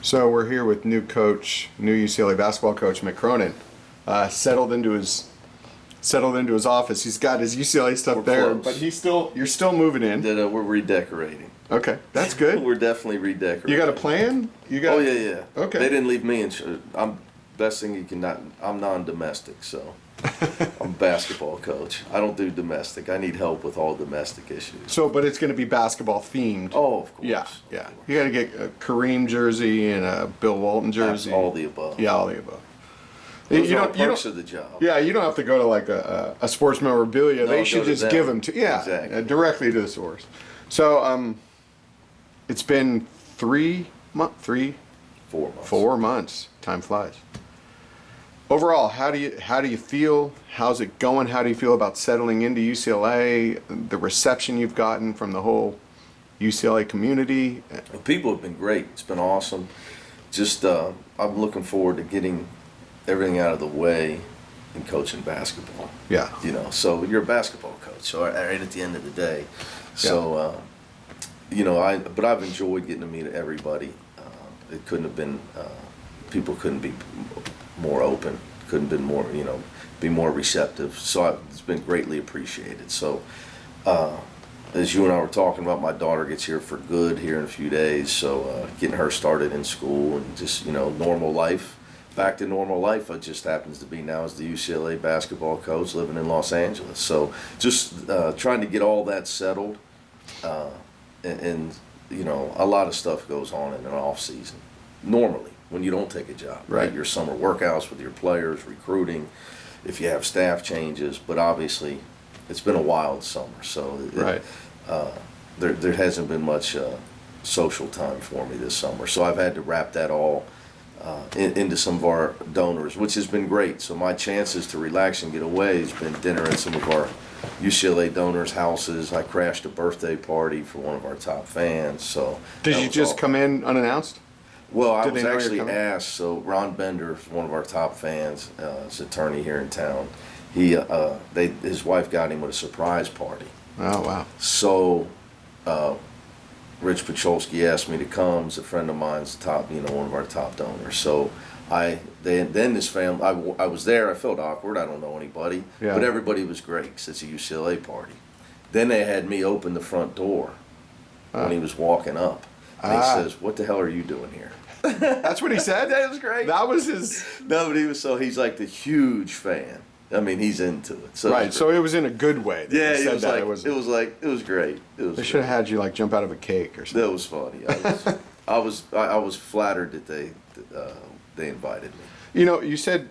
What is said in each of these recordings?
So we're here with new UCLA basketball coach, Mick Cronin. Settled into his office. He's got his UCLA stuff there, but you're still moving in. We're redecorating. Okay, that's good. We're definitely redecorating. You got a plan? Oh yeah. Okay. They didn't leave me in. Best thing you can not. I'm non-domestic, so I'm a basketball coach. I don't do domestic. I need help with all domestic issues. So, but it's going to be basketball themed. Oh, of course. Yeah, of yeah. course. You got to get a Kareem jersey and a Bill Walton jersey. All the above. Yeah, all the above. Those are perks of the job. Yeah, you don't have to go to like a sports memorabilia. No, they should just give them to exactly. Directly to the source. So it's been 4 months. 4 months. Time flies. Overall, how do you feel? How's it going? How do you feel about settling into UCLA? The reception you've gotten from the whole UCLA community? People have been great. It's been awesome. Just I'm looking forward to getting everything out of the way and coaching basketball. Yeah. So you're a basketball coach. So right at the end of the day, so but I've enjoyed getting to meet everybody. It couldn't have been. People couldn't be more open. Couldn't have been more. Be more receptive. So it's been greatly appreciated. So. As you and I were talking about, my daughter gets here for good here in a few days, so getting her started in school and just normal life, back to normal life. It just happens to be now as the UCLA basketball coach living in Los Angeles. So just trying to get all that settled, and a lot of stuff goes on in an off season. Normally, when you don't take a job, right? Your summer workouts with your players, recruiting, if you have staff changes, but obviously. It's been a wild summer, so there hasn't been much social time for me this summer. So I've had to wrap that all into some of our donors, which has been great. So my chances to relax and get away has been dinner at some of our UCLA donors' houses. I crashed a birthday party for one of our top fans. So did you just come in unannounced? Well, I was actually asked. So Ron Bender, one of our top fans, is an attorney here in town. His wife got him with a surprise party. Oh wow! So, Rich Pacholski asked me to come. He's a friend of mine's, one of our top donors. So, then this family, I was there. I felt awkward. I don't know anybody, but everybody was great because it's a UCLA party. Then they had me open the front door when he was walking up, and he says, "What the hell are you doing here?" That's what he said. That was great. That was his. No, but he's like the huge fan. I mean, he's into it. So right, so it was in a good way. Yeah, it was great. They should have had you like jump out of a cake or something. That was funny. I was flattered that they invited me. You said,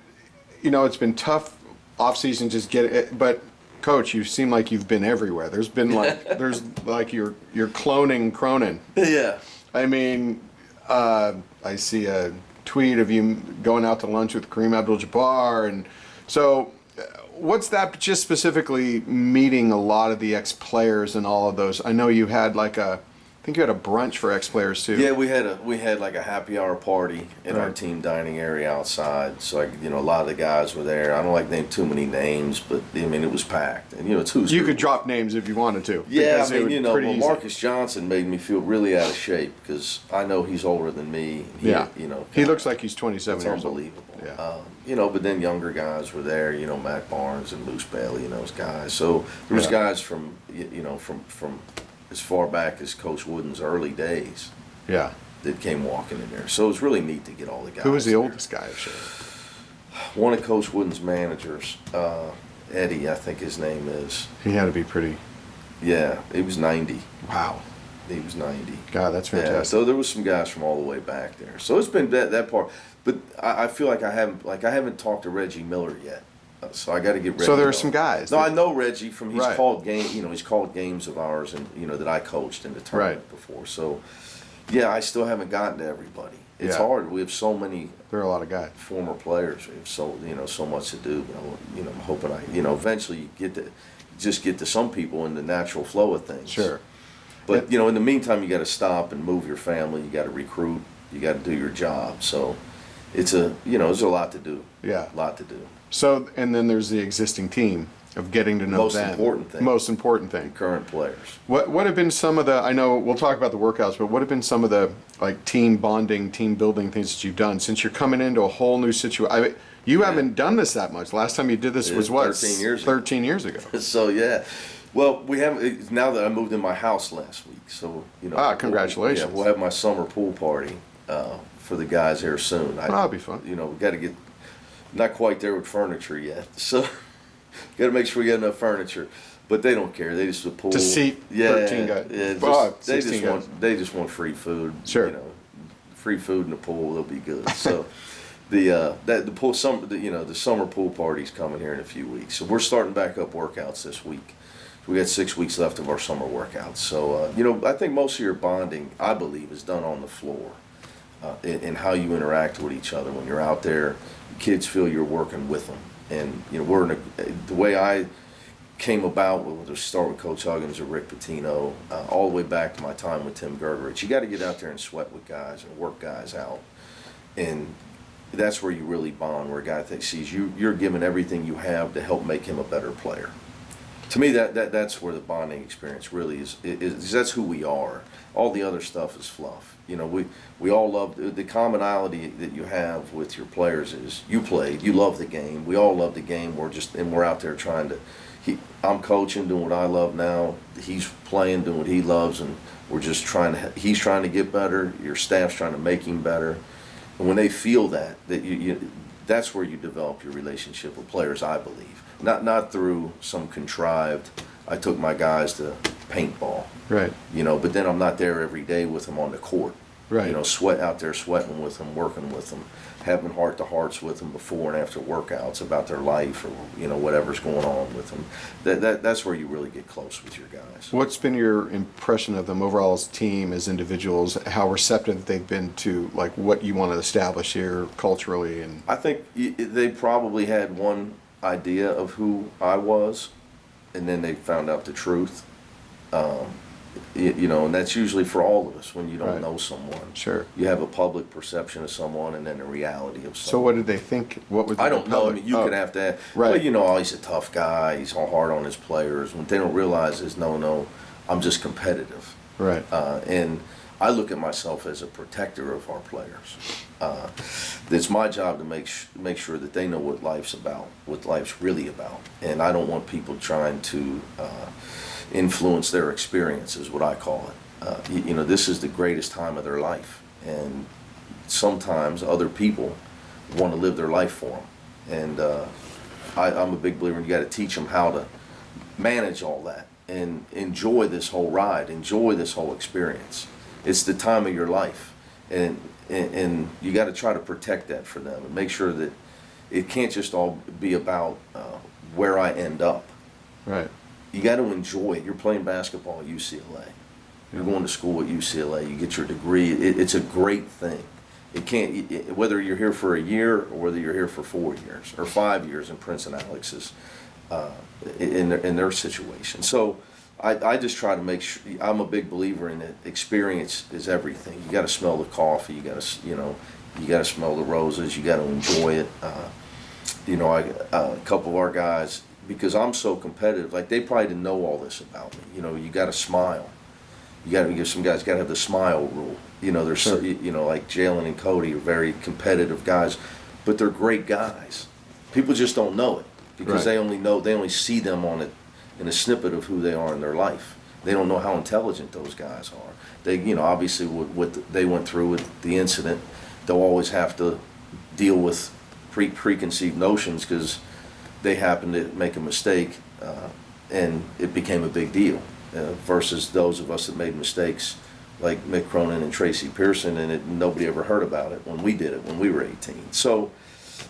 it's been tough off season, just get it. But Coach, you seem like you've been everywhere. There's you're cloning Cronin. Yeah. I mean, I see a tweet of you going out to lunch with Kareem Abdul-Jabbar, and so. What's that just specifically meeting a lot of the ex-players and all of those? I know you had I think you had a brunch for ex-players too. Yeah, we had like a happy hour party in our team dining area outside. So a lot of the guys were there. I don't like to name too many names, but I mean it was packed. And it's who's you could drop names if you wanted to. Yeah, I mean Marcus Johnson made me feel really out of shape because I know he's older than me. He looks like he's 27 years old. Unbelievable. Yeah. But then younger guys were there. Matt Barnes and Moose Bailey and those guys. So there was guys from from as far back as Coach Wooden's early days. Yeah. That came walking in there. So it was really neat to get all the guys. Who was the there. oldest guy? One of Coach Wooden's managers, Eddie, I think his name is. He had to be pretty. Yeah, he was 90. Wow. He was 90. God, that's fantastic. Yeah, so there was some guys from all the way back there. So it's been that part. But I feel like I haven't talked to Reggie Miller yet. So I got to get Reggie. So there are some guys. No, I know Reggie from he's called games of ours and that I coached in the tournament before. So yeah, I still haven't gotten to everybody. It's hard. We have so many. There are a lot of guys. Former players. We have so much to do. I'm hoping eventually get to some people in the natural flow of things. Sure. But in the meantime, you got to stop and move your family. You got to recruit. You got to do your job. So it's there's a lot to do. Yeah. A lot to do. So, and then there's the existing team. of getting to know Most them. important thing. Most important thing. Current players. What have been some of the, I know we'll talk about the workouts, but what have been some of the like team bonding, team building things that you've done since you're coming into a whole new situation? You haven't done this that much. Last time you did this was what? 13 years ago. 13 years ago. So yeah, well, we have now that I moved in my house last week. So congratulations. We'll have my summer pool party for the guys here soon. That'll be fun. We got to get not quite there with furniture yet, so got to make sure we get enough furniture. But they don't care. They just the pool To seat 13 guys. They just want free food. Sure. Free food in the pool. They'll be good. So. The summer pool party's coming here in a few weeks. So we're starting back up workouts this week. We got 6 weeks left of our summer workouts. So I think most of your bonding, I believe, is done on the floor, in how you interact with each other when you're out there. Kids feel you're working with them, and the way I came about with start with Coach Huggins or Rick Pitino, all the way back to my time with Tim Gergerich. You got to get out there and sweat with guys and work guys out, and that's where you really bond, where a guy sees you're giving everything you have to help make him a better player. To me, that's where the bonding experience really is that's who we are. All the other stuff is fluff. We all love the commonality that you have with your players is you love the game. We all love the game. We're out there trying to. I'm coaching, doing what I love now. He's playing, doing what he loves, and we're just he's trying to get better. Your staff's trying to make him better. And when they feel that that's where you develop your relationship with players, I believe. Not through some contrived, I took my guys to paintball. Right. But then I'm not there every day with them on the court. Right. Out there sweating with them, working with them, having heart-to-hearts with them before and after workouts about their life or, whatever's going on with them. That's where you really get close with your guys. What's been your impression of them overall as a team, as individuals, how receptive they've been to like what you want to establish here culturally? And I think they probably had one idea of who I was, and then they found out the truth. And that's usually for all of us when you don't Right. know someone. Sure. You have a public perception of someone and then the reality of someone. So what did they think? What was I don't know. I public- mean, you could have to ask. Right. Well, he's a tough guy. He's all hard on his players. What they don't realize is, no, I'm just competitive. Right. And I look at myself as a protector of our players. It's my job to make sure that they know what life's about, what life's really about. And I don't want people trying to influence their experience, is what I call it. This is the greatest time of their life. And sometimes other people want to live their life for them. And I'm a big believer in you got to teach them how to manage all that and enjoy this whole ride, enjoy this whole experience. It's the time of your life, and you got to try to protect that for them and make sure that it can't just all be about where I end up. Right. You got to enjoy it. You're playing basketball at UCLA. You're going to school at UCLA. You get your degree. It's a great thing. It can't, whether you're here for a year or whether you're here for 4 years or 5 years in Prince and Alex's, in their situation. So I just try to make sure. I'm a big believer in it. Experience is everything. You got to smell the coffee. You got to smell the roses. You got to enjoy it. A couple of our guys, because I'm so competitive, like they probably didn't know all this about me. You got to smile. You got to give some guys got to have the smile rule. There's Sure. like Jalen and Cody are very competitive guys, but they're great guys. People just don't know it because Right. they only see them on it in a snippet of who they are in their life. They don't know how intelligent those guys are. They obviously what they went through with the incident, they'll always have to deal with preconceived notions because they happen to make a mistake and it became a big deal. Versus those of us that made mistakes like Mick Cronin and Tracy Pearson, and nobody ever heard about it when we did it when we were 18. So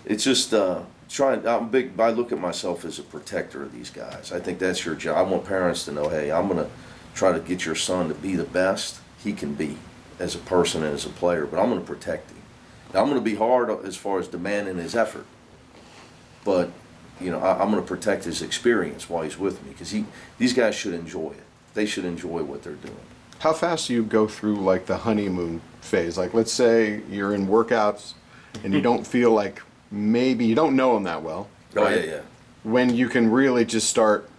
it's just I look at myself as a protector of these guys. I think that's your job. I want parents to know, hey, I'm going to try to get your son to be the best he can be as a person and as a player, but I'm going to protect him. Now, I'm going to be hard as far as demanding his effort, but I'm going to protect his experience while he's with me because these guys should enjoy it. They should enjoy what they're doing. How fast do you go through like the honeymoon phase? Like let's say you're in workouts and you don't feel like maybe you don't know them that well. Oh right? yeah. when you can really just start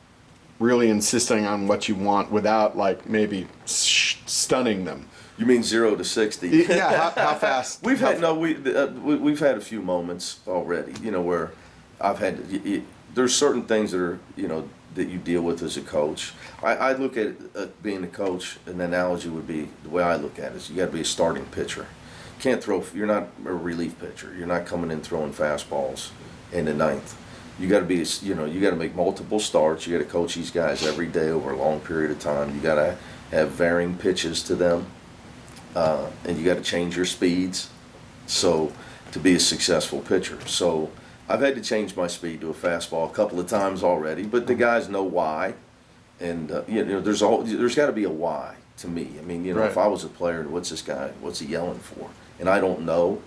really insisting on what you want without like maybe stunning them. You mean 0 to 60? Yeah, how fast? We've had we've had a few moments already, where I've had there's certain things that are that you deal with as a coach. I look at being a coach. An analogy would be the way I look at it is you got to be a starting pitcher. Can't throw. You're not a relief pitcher. You're not coming in throwing fastballs in the ninth. You got to be you got to make multiple starts. You got to coach these guys every day over a long period of time. You got to have varying pitches to them. And you got to change your speeds, so to be a successful pitcher. So I've had to change my speed to a fastball a couple of times already, but the guys know why, and there's got to be a why to me. I mean, Right. If I was a player, what's this guy? What's he yelling for? And I don't know,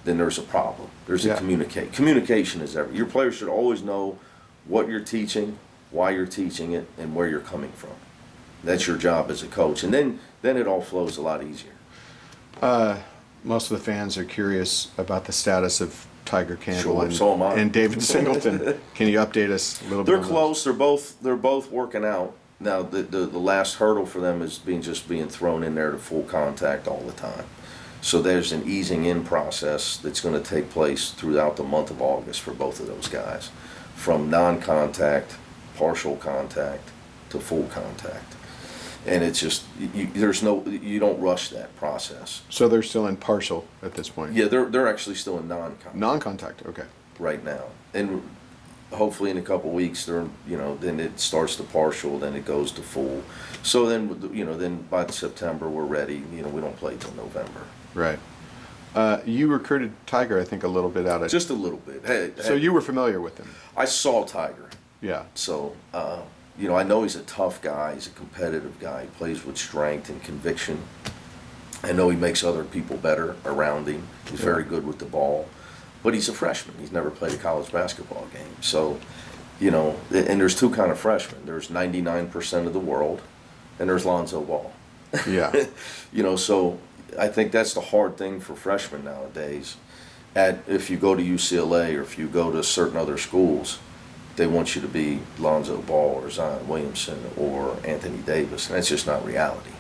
then there's a problem. There's a communication is everything. Your players should always know what you're teaching, why you're teaching it, and where you're coming from. That's your job as a coach, and then it all flows a lot easier. Most of the fans are curious about the status of Tiger Campbell Sure, so am I. and David Singleton. Can you update us a little bit? They're on close. They're both working out. Now the last hurdle for them is being thrown in there to full contact all the time. So there's an easing in process that's going to take place throughout the month of August for both of those guys, from non-contact, partial contact to full contact. And it's just you don't rush that process. So they're still in partial at this point. Yeah, they're actually still in non-contact. Non-contact. Okay. Right now, and hopefully in a couple of weeks then it starts to partial, then it goes to full. So then by September we're ready. We don't play till November. Right. You recruited Tiger, I think, a little bit out of. Just a little bit. So you were familiar with him. I saw Tiger. Yeah. So I know he's a tough guy. He's a competitive guy. He plays with strength and conviction. I know he makes other people better around him. He's very good with the ball. But he's a freshman. He's never played a college basketball game. So, and there's two kind of freshmen. There's 99% of the world, and there's Lonzo Ball. Yeah. So I think that's the hard thing for freshmen nowadays. If you go to UCLA or if you go to certain other schools, they want you to be Lonzo Ball or Zion Williamson or Anthony Davis, and that's just not reality.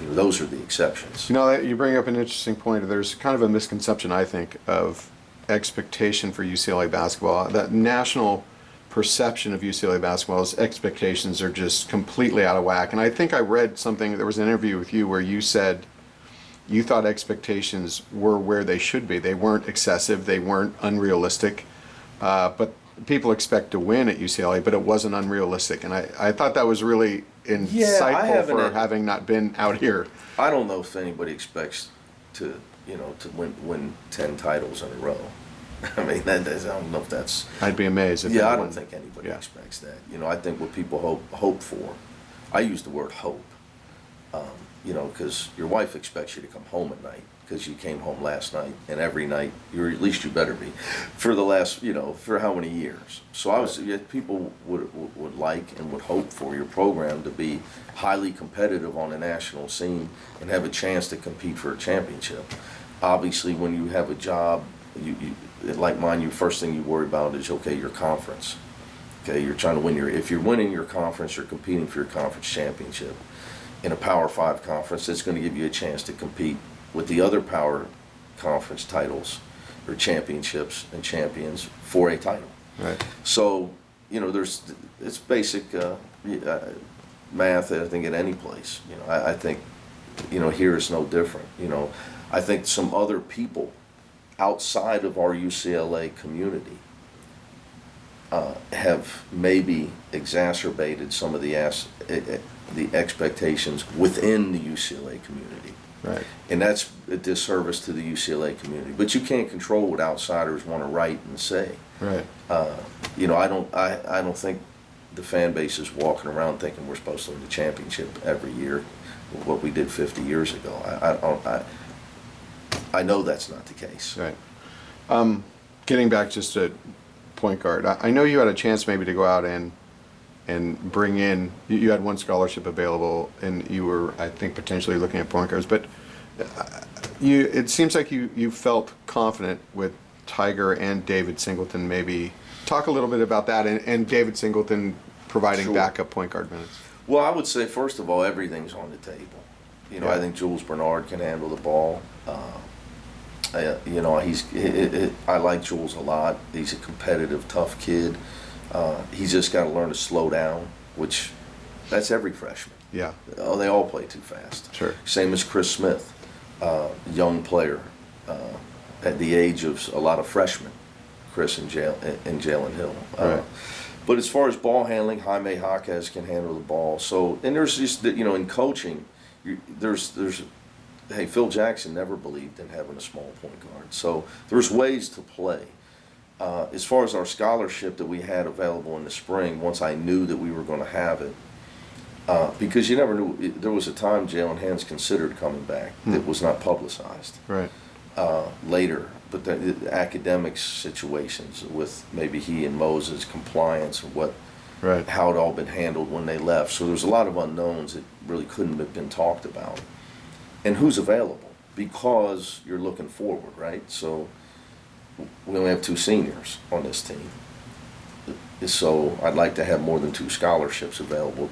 Those are the exceptions. You bring up an interesting point. There's kind of a misconception, I think, of expectation for UCLA basketball. That national perception of UCLA basketball's expectations are just completely out of whack. And I think I read something, there was an interview with you where you said you thought expectations were where they should be. They weren't excessive, they weren't unrealistic, but people expect to win at UCLA, but it wasn't unrealistic. And I thought that was really insightful for having not been out here. I don't know if anybody expects to win 10 titles in a row. I mean, I don't know if that's. I'd be amazed if. Yeah, I don't think anybody expects that. I think what people hope for. I use the word hope. Because your wife expects you to come home at night because you came home last night, and every night at least you better be, for the last for how many years. So people would like and would hope for your program to be highly competitive on a national scene and have a chance to compete for a championship. Obviously, when you have a job, you like mine, first thing you worry about is your conference. Okay, you're trying to win if you're winning your conference, you're competing for your conference championship. In a Power 5 conference, it's going to give you a chance to compete with the other Power Conference titles or championships and champions for a title. Right. So, it's basic math, I think, at any place. I think, here is no different. I think some other people outside of our UCLA community have maybe exacerbated some of the expectations within the UCLA community. Right. And that's a disservice to the UCLA community. But you can't control what outsiders want to write and say. Right. I don't think the fan base is walking around thinking we're supposed to win the championship every year, what we did 50 years ago. I know that's not the case. Right. Getting back just to point guard, I know you had a chance maybe to go out and bring in, you had one scholarship available and you were, I think, potentially looking at point guards, but it seems like you felt confident with Tiger and David Singleton maybe Talk a little bit about that and David Singleton providing Sure. backup point guard minutes. Well, I would say, first of all, everything's on the table. You know, Yeah. I think Jules Bernard can handle the ball. You know, I like Jules a lot. He's a competitive, tough kid. He's just got to learn to slow down, which that's every freshman. Yeah. Oh, they all play too fast. Sure. Same as Chris Smith, young player, at the age of a lot of freshmen, Chris and Jalen Hill. Right. But as far as ball handling, Jaime Jaquez can handle the ball. So, and there's just, you know, in coaching, hey, Phil Jackson never believed in having a small point guard. So there's ways to play. As far as our scholarship that we had available in the spring, once I knew that we were going to have it, because you never knew, there was a time Jalen Hands considered coming back that was not publicized. Right. Later, but the academic situations with maybe he and Moses' compliance and Right. how it all been handled when they left. So there's a lot of unknowns that really couldn't have been talked about. And who's available, because you're looking forward, right? So we only have 2 seniors on this team. So I'd like to have more than 2 scholarships available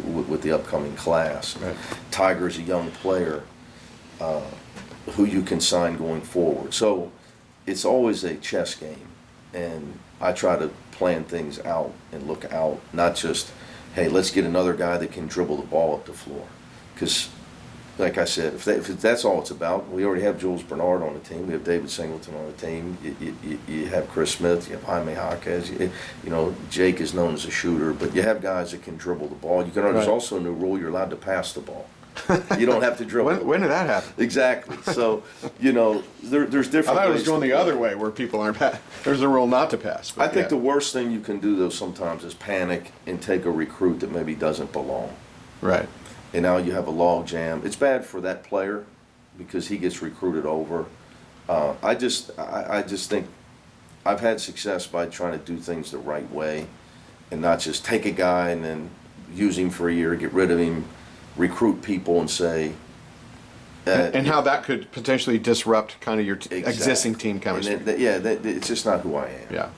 with the upcoming class. Right. Tiger's a young player who you can sign going forward. So it's always a chess game, and I try to plan things out and look out, not just, hey, let's get another guy that can dribble the ball up the floor. Because, like I said, if that's all it's about, we already have Jules Bernard on the team. We have David Singleton on the team. You have Chris Smith. You have Jaime Jaquez. You know, Jake is known as a shooter, but you have guys that can dribble the ball. There's Right. also a new rule: you're allowed to pass the ball. You don't have to dribble. When did that happen? Exactly. So, you know, there's I different. thought it was ways going to the play. other way where people aren't there's a rule not to pass. But I think yeah. the worst thing you can do, though, sometimes is panic and take a recruit that maybe doesn't belong. Right. And now you have a log jam. It's bad for that player because he gets recruited over. I just think I've had success by trying to do things the right way and not just take a guy and then use him for a year, get rid of him, recruit people and say. And how that could potentially disrupt kind of your existing team chemistry. It's just not who I am. Yeah.